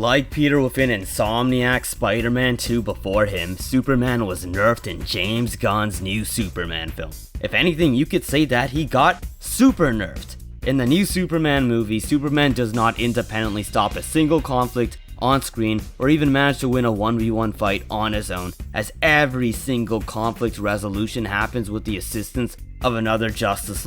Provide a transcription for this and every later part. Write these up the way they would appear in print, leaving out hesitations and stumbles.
Like Peter within Insomniac Spider-Man 2 before him, Superman was nerfed in James Gunn's new Superman film. If anything, you could say that he got super nerfed. In the new Superman movie, Superman does not independently stop a single conflict on screen or even manage to win a 1v1 fight on his own, as every single conflict resolution happens with the assistance of another Justice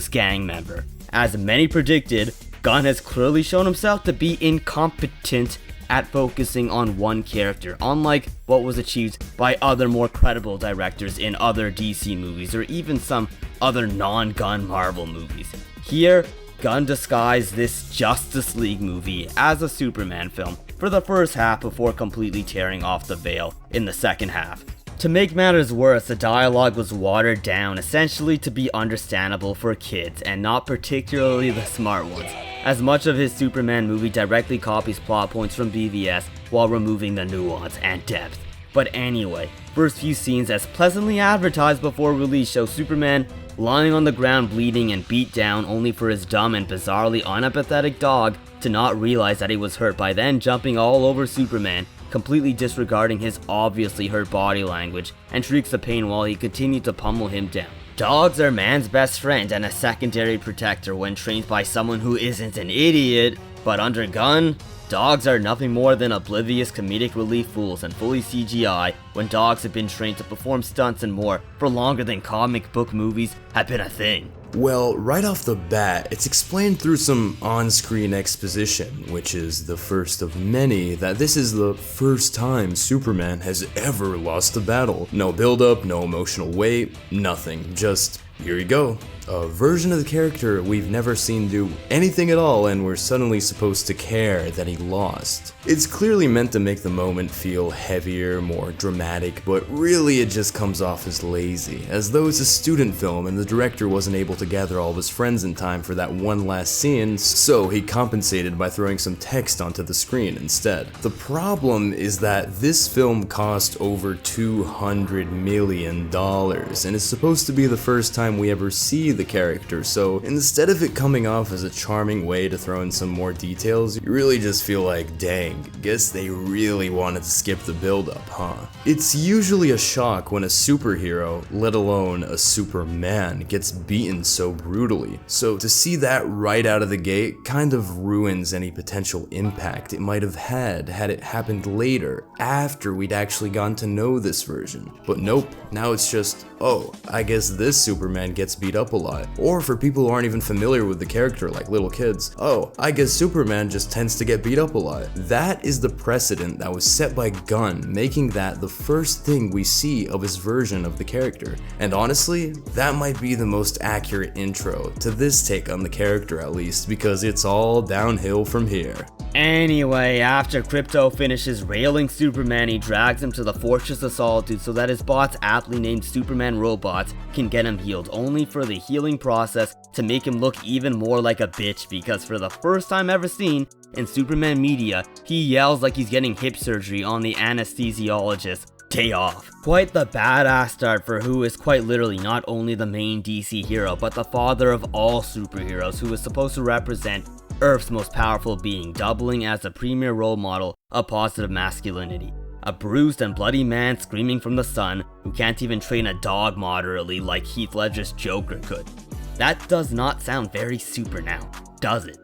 Gang member. As many predicted, Gunn has clearly shown himself to be incompetent at focusing on one character, unlike what was achieved by other more credible directors in other DC movies or even some other non-Gunn Marvel movies. Here, Gunn disguised this Justice League movie as a Superman film for the first half before completely tearing off the veil in the second half. To make matters worse, the dialogue was watered down essentially to be understandable for kids and not particularly the smart ones, as much of his Superman movie directly copies plot points from BVS while removing the nuance and depth. But anyway, first few scenes as pleasantly advertised before release show Superman lying on the ground bleeding and beat down only for his dumb and bizarrely unempathetic dog to not realize that he was hurt by then jumping all over Superman, completely disregarding his obviously hurt body language, and shrieks of pain while he continued to pummel him down. Dogs are man's best friend and a secondary protector when trained by someone who isn't an idiot, but under Gunn, dogs are nothing more than oblivious comedic relief fools and fully CGI when dogs have been trained to perform stunts and more for longer than comic book movies have been a thing. Well, right off the bat, it's explained through some on-screen exposition, which is the first of many, that this is the first time Superman has ever lost a battle. No build-up, no emotional weight, nothing, just here you go. A version of the character we've never seen do anything at all, and we're suddenly supposed to care that he lost. It's clearly meant to make the moment feel heavier, more dramatic, but really it just comes off as lazy, as though it's a student film and the director wasn't able to gather all of his friends in time for that one last scene, so he compensated by throwing some text onto the screen instead. The problem is that this film cost over $200 million, and is supposed to be the first time we ever see the character, so instead of it coming off as a charming way to throw in some more details, you really just feel like, dang, guess they really wanted to skip the build-up, huh? It's usually a shock when a superhero, let alone a Superman, gets beaten so brutally, so to see that right out of the gate kind of ruins any potential impact it might have had it happened later, after we'd actually gotten to know this version. But nope, now it's just, oh, I guess this Superman gets beat up a lot. Or for people who aren't even familiar with the character, like little kids, oh, I guess Superman just tends to get beat up a lot. That is the precedent that was set by Gunn, making that the first thing we see of his version of the character. And honestly, that might be the most accurate intro to this take on the character, at least, because it's all downhill from here. Anyway, after Krypto finishes railing Superman, he drags him to the Fortress of Solitude so that his bots, aptly named Superman robots, can get him healed, only for the healing process to make him look even more like a bitch, because for the first time ever seen in Superman media, he yells like he's getting hip surgery on the anesthesiologist day off. Quite the badass start for who is quite literally not only the main DC hero, but the father of all superheroes, who is supposed to represent Earth's most powerful being, doubling as the premier role model of positive masculinity. A bruised and bloody man screaming from the sun who can't even train a dog moderately like Heath Ledger's Joker could. That does not sound very super now, does it?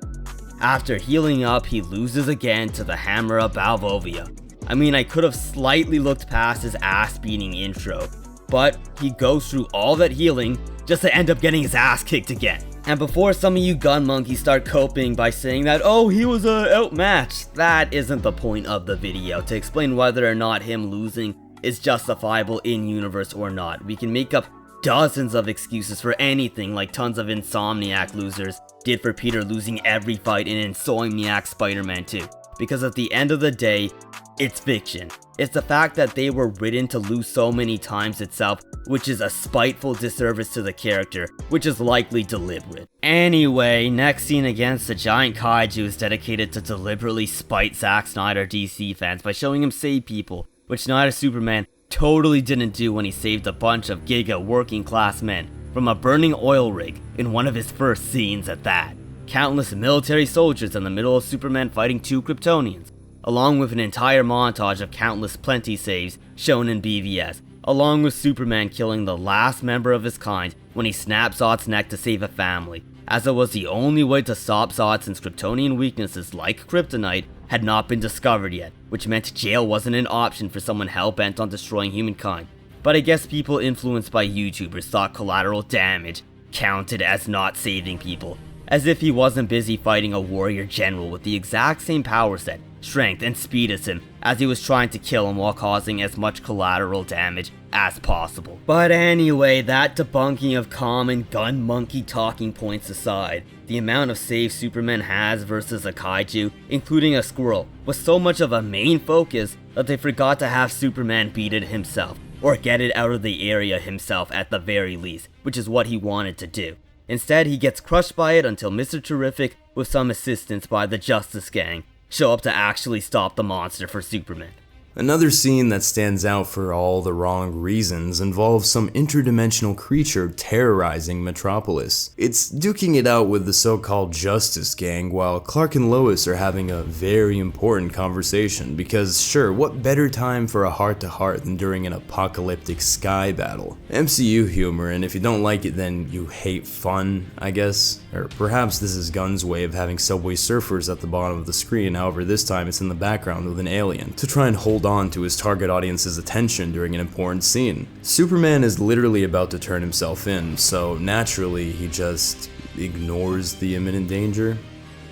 After healing up, he loses again to the Hammer of Balvovia. I mean, I could have slightly looked past his ass-beating intro, but he goes through all that healing just to end up getting his ass kicked again. And before some of you gun monkeys start coping by saying that, oh, he was outmatched, that isn't the point of the video, to explain whether or not him losing is justifiable in-universe or not. We can make up dozens of excuses for anything, like tons of Insomniac losers did for Peter losing every fight in Insomniac Spider-Man 2. Because at the end of the day, it's fiction. It's the fact that they were written to lose so many times itself, which is a spiteful disservice to the character, which is likely deliberate. Anyway, next scene against the giant kaiju is dedicated to deliberately spite Zack Snyder DC fans by showing him save people, which Snyder Superman totally didn't do when he saved a bunch of giga working class men from a burning oil rig in one of his first scenes at that. countless military soldiers in the middle of Superman fighting 2 Kryptonians, along with an entire montage of countless plenty saves shown in BVS, along with Superman killing the last member of his kind when he snapped Zod's neck to save a family, as it was the only way to stop Zod since Kryptonian weaknesses like kryptonite had not been discovered yet, which meant jail wasn't an option for someone hell-bent on destroying humankind. But I guess people influenced by YouTubers thought collateral damage counted as not saving people, as if he wasn't busy fighting a warrior general with the exact same power set, strength, and speed as him, as he was trying to kill him while causing as much collateral damage as possible. But anyway, that debunking of common gun monkey talking points aside, the amount of saves Superman has versus a kaiju, including a squirrel, was so much of a main focus that they forgot to have Superman beat it himself, or get it out of the area himself at the very least, which is what he wanted to do. Instead, he gets crushed by it until Mr. Terrific, with some assistance by the Justice Gang, show up to actually stop the monster for Superman. Another scene that stands out for all the wrong reasons involves some interdimensional creature terrorizing Metropolis. It's duking it out with the so-called Justice Gang while Clark and Lois are having a very important conversation, because sure, what better time for a heart-to-heart than during an apocalyptic sky battle? MCU humor, and if you don't like it then you hate fun, I guess? Or perhaps this is Gunn's way of having Subway Surfers at the bottom of the screen, however this time it's in the background with an alien, to try and hold on to his target audience's attention during an important scene. Superman is literally about to turn himself in, so naturally he just ignores the imminent danger,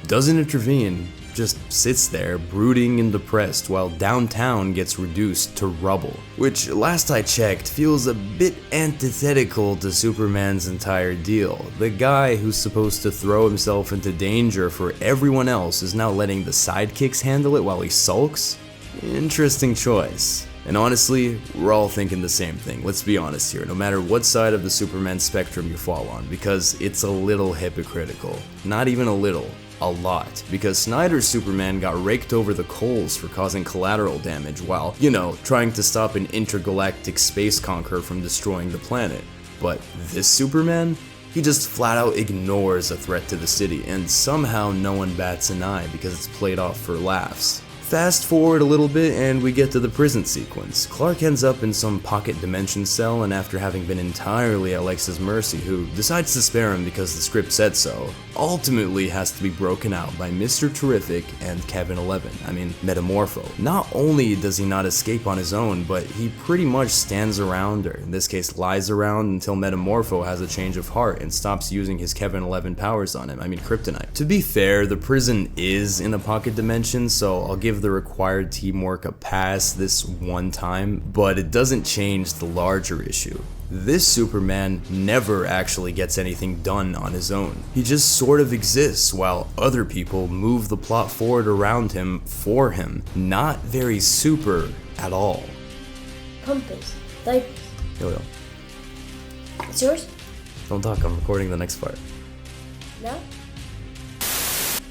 doesn't intervene, just sits there brooding and depressed while downtown gets reduced to rubble, which last I checked feels a bit antithetical to Superman's entire deal. The guy who's supposed to throw himself into danger for everyone else is now letting the sidekicks handle it while he sulks? Interesting choice. And honestly, we're all thinking the same thing, let's be honest here, no matter what side of the Superman spectrum you fall on, because it's a little hypocritical. Not even a little, a lot. Because Snyder's Superman got raked over the coals for causing collateral damage while, trying to stop an intergalactic space conqueror from destroying the planet. But this Superman? He just flat out ignores a threat to the city, and somehow no one bats an eye because it's played off for laughs. Fast forward a little bit and we get to the prison sequence. Clark ends up in some pocket dimension cell, and after having been entirely at Lex's mercy, who decides to spare him because the script said so, ultimately has to be broken out by Mr. Terrific and Kevin 11, Metamorpho. Not only does he not escape on his own, but he pretty much stands around, or in this case lies around, until Metamorpho has a change of heart and stops using his Kevin 11 powers on him, kryptonite. To be fair, the prison is in a pocket dimension, so I'll give the required teamwork a pass this one time, but it doesn't change the larger issue. This Superman never actually gets anything done on his own. He just sort of exists while other people move the plot forward around him for him. Not very super at all. Compass. Like. Yo. It's yours? Don't talk, I'm recording the next part. No?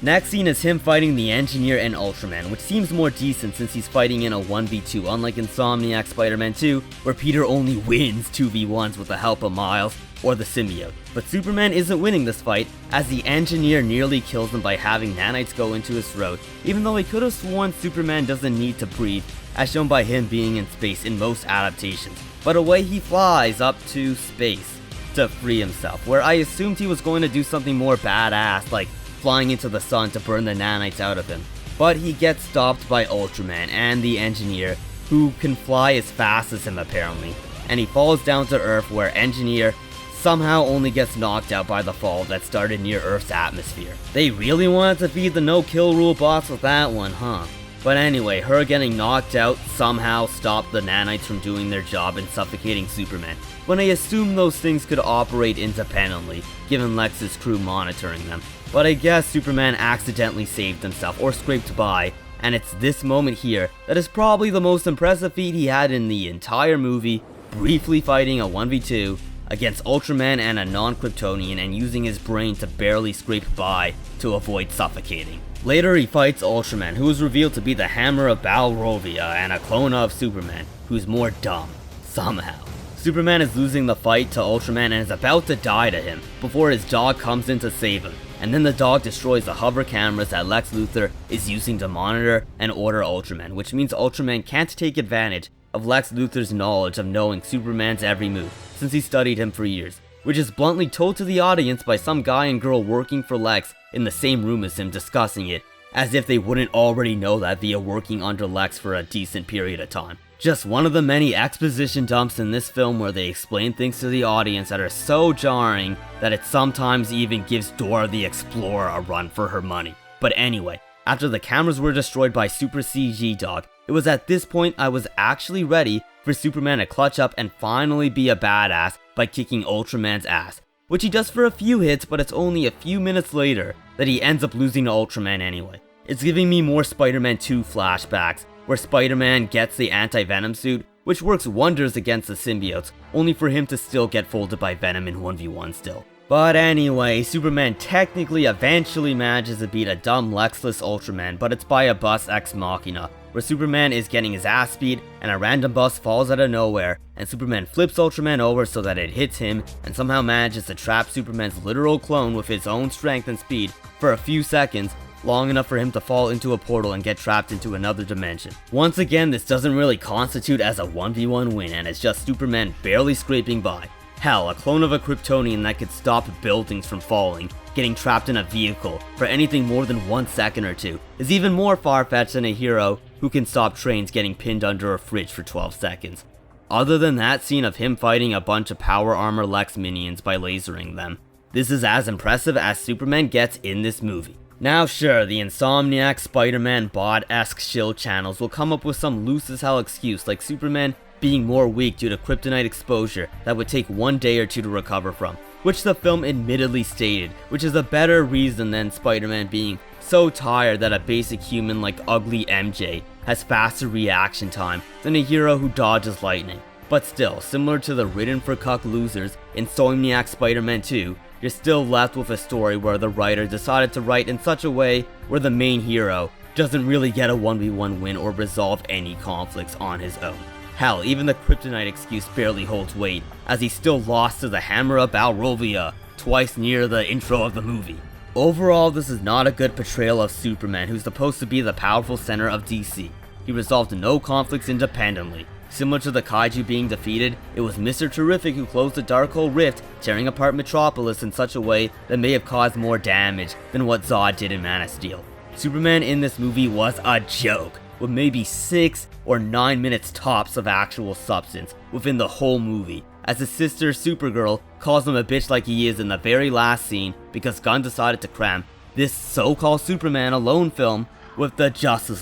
Next scene is him fighting the Engineer and Ultraman, which seems more decent since he's fighting in a 1v2, unlike Insomniac Spider-Man 2, where Peter only wins 2v1s with the help of Miles or the symbiote. But Superman isn't winning this fight, as the Engineer nearly kills him by having nanites go into his throat, even though he could have sworn Superman doesn't need to breathe, as shown by him being in space in most adaptations. But away he flies up to space to free himself, where I assumed he was going to do something more badass, like flying into the sun to burn the nanites out of him. But he gets stopped by Ultraman and the Engineer, who can fly as fast as him apparently, and he falls down to Earth, where Engineer somehow only gets knocked out by the fall that started near Earth's atmosphere. They really wanted to feed the no-kill rule boss with that one, huh? But anyway, her getting knocked out somehow stopped the nanites from doing their job and suffocating Superman, when I assume those things could operate independently, given Lex's crew monitoring them. But I guess Superman accidentally saved himself, or scraped by, and it's this moment here that is probably the most impressive feat he had in the entire movie, briefly fighting a 1v2 against Ultraman and a non-Kryptonian and using his brain to barely scrape by to avoid suffocating. Later he fights Ultraman, who is revealed to be the Hammer of Balrovia and a clone of Superman, who's more dumb, somehow. Superman is losing the fight to Ultraman and is about to die to him before his dog comes in to save him, and then the dog destroys the hover cameras that Lex Luthor is using to monitor and order Ultraman, which means Ultraman can't take advantage of Lex Luthor's knowledge of knowing Superman's every move, since he studied him for years, which is bluntly told to the audience by some guy and girl working for Lex in the same room as him discussing it, as if they wouldn't already know that via working under Lex for a decent period of time. Just one of the many exposition dumps in this film where they explain things to the audience that are so jarring that it sometimes even gives Dora the Explorer a run for her money. But anyway, after the cameras were destroyed by Super CG Dog, it was at this point I was actually ready for Superman to clutch up and finally be a badass by kicking Ultraman's ass, which he does for a few hits, but it's only a few minutes later that he ends up losing to Ultraman anyway. It's giving me more Spider-Man 2 flashbacks, where Spider-Man gets the anti-Venom suit, which works wonders against the symbiotes, only for him to still get folded by Venom in 1v1 still. But anyway, Superman technically eventually manages to beat a dumb Lexless Ultraman, but it's by a bus ex machina, where Superman is getting his ass beat and a random bus falls out of nowhere, and Superman flips Ultraman over so that it hits him and somehow manages to trap Superman's literal clone with his own strength and speed for a few seconds, long enough for him to fall into a portal and get trapped into another dimension. Once again, this doesn't really constitute as a 1v1 win, and it's just Superman barely scraping by. Hell, a clone of a Kryptonian that could stop buildings from falling, getting trapped in a vehicle for anything more than 1 second or two, is even more far-fetched than a hero who can stop trains getting pinned under a fridge for 12 seconds. Other than that scene of him fighting a bunch of Power Armor Lex minions by lasering them, this is as impressive as Superman gets in this movie. Now sure, the Insomniac Spider-Man bot-esque shill channels will come up with some loose as hell excuse like Superman being more weak due to kryptonite exposure that would take 1 day or 2 to recover from, which the film admittedly stated, which is a better reason than Spider-Man being so tired that a basic human like ugly MJ has faster reaction time than a hero who dodges lightning. But still, similar to the Ridden for Cuck losers in Insomniac Spider-Man 2, you're still left with a story where the writer decided to write in such a way where the main hero doesn't really get a 1v1 win or resolve any conflicts on his own. Hell, even the kryptonite excuse barely holds weight, as he still lost to the Hammer of Balrovia twice near the intro of the movie. Overall, this is not a good portrayal of Superman, who's supposed to be the powerful center of DC. He resolved no conflicts independently. Similar to the kaiju being defeated, it was Mr. Terrific who closed the Darkhold Rift, tearing apart Metropolis in such a way that may have caused more damage than what Zod did in Man of Steel. Superman in this movie was a joke, with maybe 6 or 9 minutes tops of actual substance within the whole movie, as his sister Supergirl calls him a bitch like he is in the very last scene because Gunn decided to cram this so-called Superman alone film with the Justice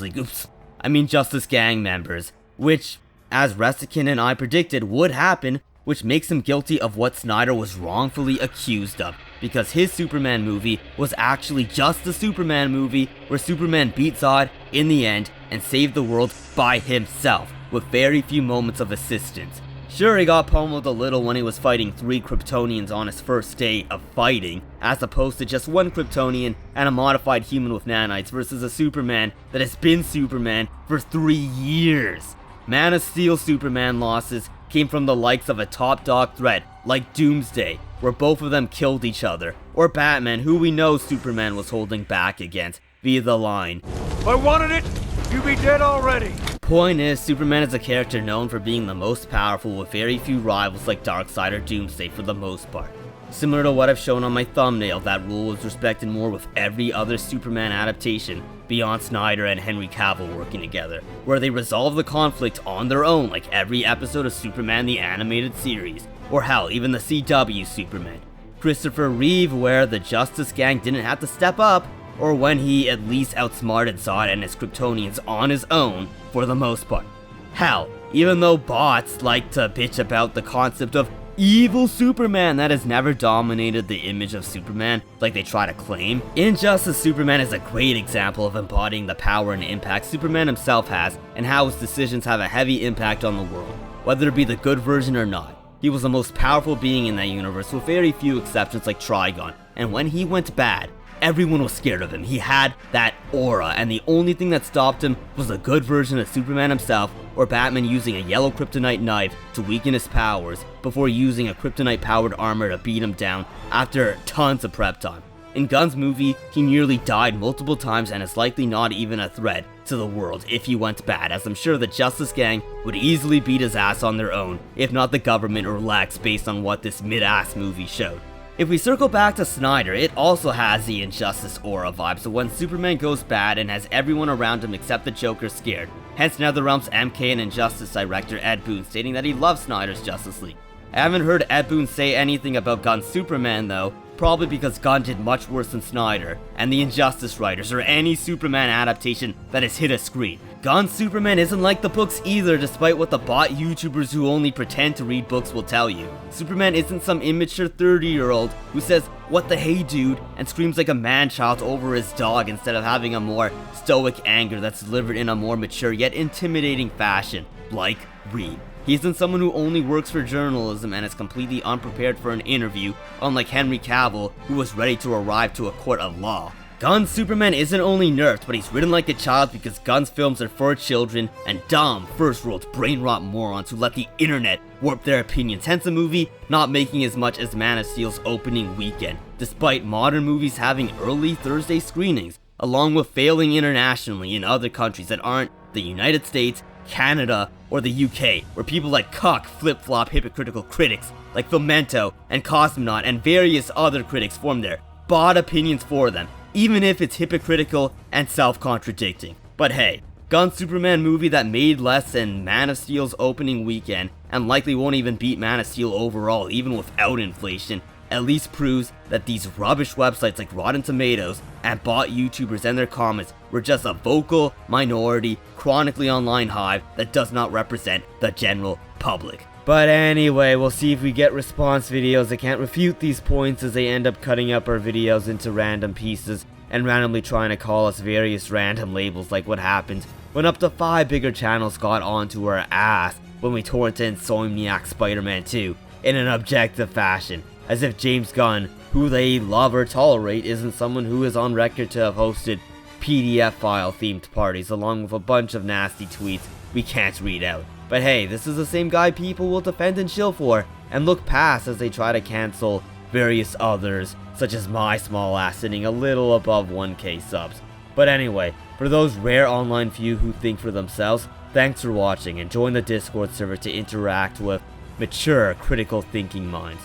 Gang members, which, as Resikin and I predicted, would happen, which makes him guilty of what Snyder was wrongfully accused of, because his Superman movie was actually just the Superman movie where Superman beat Zod in the end and saved the world by himself, with very few moments of assistance. Sure, he got pummeled a little when he was fighting 3 Kryptonians on his first day of fighting, as opposed to just 1 Kryptonian and a modified human with nanites versus a Superman that has been Superman for 3 years. Man of Steel Superman losses came from the likes of a top dog threat like Doomsday, where both of them killed each other, or Batman, who we know Superman was holding back against via the line, "If I wanted it, you'd be dead already." Point is, Superman is a character known for being the most powerful with very few rivals like Darkseid or Doomsday for the most part. Similar to what I've shown on my thumbnail, that rule was respected more with every other Superman adaptation beyond Snyder and Henry Cavill working together, where they resolve the conflict on their own like every episode of Superman the Animated Series, or hell, even the CW Superman. Christopher Reeve, where the Justice Gang didn't have to step up, or when he at least outsmarted Zod and his Kryptonians on his own for the most part. Hell, even though bots like to bitch about the concept of evil Superman that has never dominated the image of Superman like they try to claim, Injustice Superman is a great example of embodying the power and impact Superman himself has, and how his decisions have a heavy impact on the world, whether it be the good version or not. He was the most powerful being in that universe with very few exceptions like Trigon, and when he went bad, everyone was scared of him. He had that aura, and the only thing that stopped him was a good version of Superman himself, or Batman using a yellow kryptonite knife to weaken his powers before using a kryptonite powered armor to beat him down after tons of prep time. In Gunn's movie, he nearly died multiple times and is likely not even a threat to the world if he went bad, as I'm sure the Justice Gang would easily beat his ass on their own, if not the government or Lex, based on what this mid-ass movie showed. If we circle back to Snyder, it also has the Injustice aura vibe, so when Superman goes bad and has everyone around him except the Joker scared, hence NetherRealm's MK and Injustice director Ed Boon stating that he loves Snyder's Justice League. I haven't heard Ed Boon say anything about Gunn's Superman though, probably because Gunn did much worse than Snyder and the Injustice writers or any Superman adaptation that has hit a screen. Gunn's Superman isn't like the books either, despite what the bot YouTubers who only pretend to read books will tell you. Superman isn't some immature 30-year-old who says, "What the hey dude," and screams like a man-child over his dog instead of having a more stoic anger that's delivered in a more mature yet intimidating fashion, like Reed. He isn't someone who only works for journalism and is completely unprepared for an interview, unlike Henry Cavill, who was ready to arrive to a court of law. Gunn's Superman isn't only nerfed, but he's written like a child because Gunn's films are for children and dumb, first-world, brain-rot morons who let the internet warp their opinions, hence the movie not making as much as Man of Steel's opening weekend, despite modern movies having early Thursday screenings, along with failing internationally in other countries that aren't the United States, Canada, or the UK, where people like cuck, flip-flop, hypocritical critics like Memento and Cosmonaut and various other critics form their bot opinions for them, even if it's hypocritical and self-contradicting. But hey, Gunn's Superman movie that made less than Man of Steel's opening weekend, and likely won't even beat Man of Steel overall even without inflation, at least proves that these rubbish websites like Rotten Tomatoes and bot YouTubers and their comments were just a vocal minority, chronically online hive that does not represent the general public. But anyway, we'll see if we get response videos. I can't refute these points as they end up cutting up our videos into random pieces and randomly trying to call us various random labels, like what happened when up to 5 bigger channels got onto our ass when we tore into Insomniac Spider-Man 2 in an objective fashion, as if James Gunn, who they love or tolerate, isn't someone who is on record to have hosted PDF file themed parties along with a bunch of nasty tweets we can't read out. But hey, this is the same guy people will defend and chill for and look past as they try to cancel various others, such as my small ass sitting a little above 1k subs. But anyway, for those rare online few who think for themselves, thanks for watching and join the Discord server to interact with mature, critical thinking minds.